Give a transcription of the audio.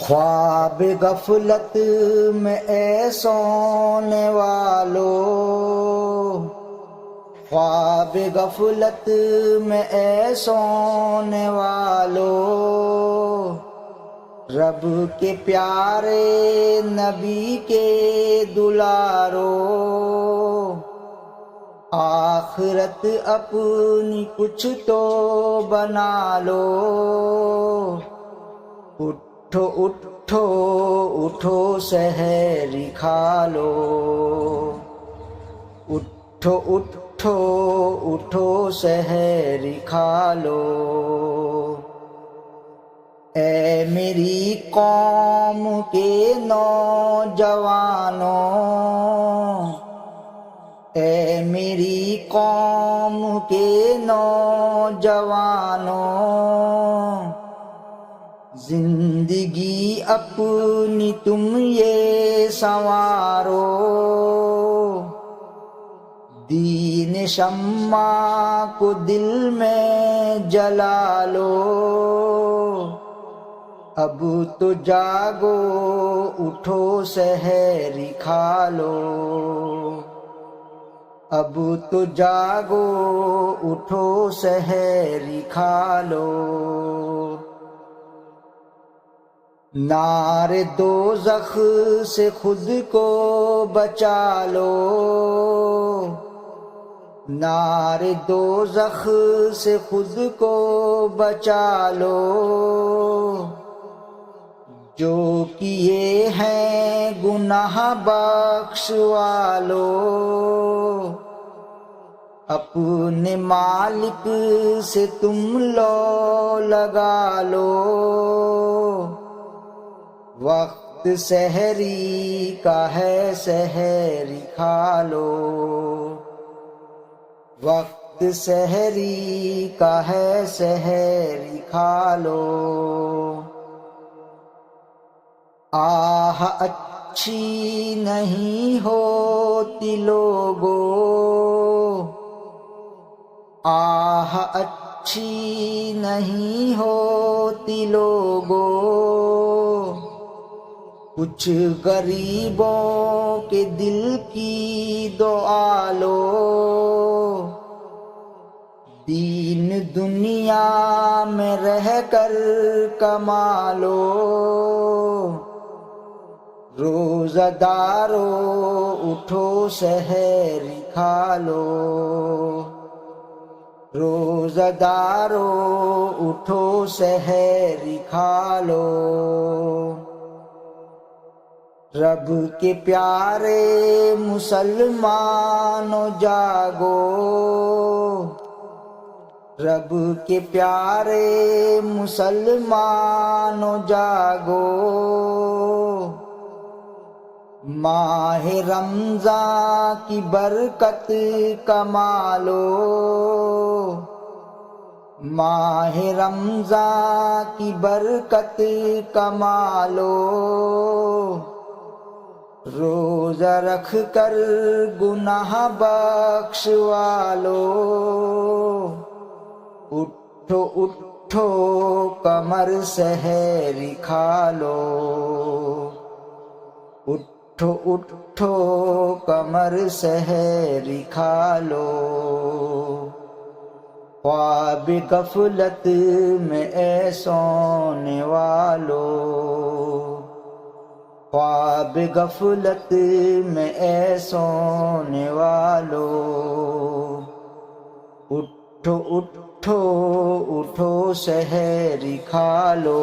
خواب غفلت میں اے سونے والو، خواب غفلت میں اے سونے والو، رب کے پیارے نبی کے دلارو، آخرت اپنی کچھ تو بنا لو، اٹھو اٹھو اٹھو سحری کھا لو، اٹھو اٹھو اٹھو سحری کھا لو، اے میری قوم کے نوجوانوں، اے میری قوم کے نوجوانوں، زندگی اپنی تم یہ سنوارو، دین شمع کو دل میں جلا لو، اب تو جاگو اٹھو سحری کھا لو، اب تو جاگو اٹھو سحری کھا لو، نار دوزخ سے خود کو بچا لو، نار دوزخ سے خود کو بچا لو، جو کیے ہیں گناہ بخشوا لو، اپنے مالک سے تم لو لگا لو، وقت سحری کا ہے سحری کھا لو، وقت سحری کا ہے سحری کھا لو، آہ اچھی نہیں ہوتی لوگو، آہ اچھی نہیں ہوتی لوگو، کچھ غریبوں کے دل کی دعا لو، دین دنیا میں رہ کر کما لو، روزہ دارو اٹھو سحری کھا لو، روزہ دارو اٹھو سحری کھا لو، رب کے پیارے مسلمانوں جاگو، رب کے پیارے مسلمانوں جاگو، ماہ رمضان کی برکت کما لو، ماہ رمضان کی برکت کما لو، روزہ رکھ کر گناہ بخشوا لو، اٹھو اٹھو کمر سحری کھا لو، اٹھو اٹھو کمر سحری کھا لو، خواب غفلت میں اے سونے والو، خواب غفلت میں اے سونے والو، اٹھو اٹھو اٹھو سحری کھا لو۔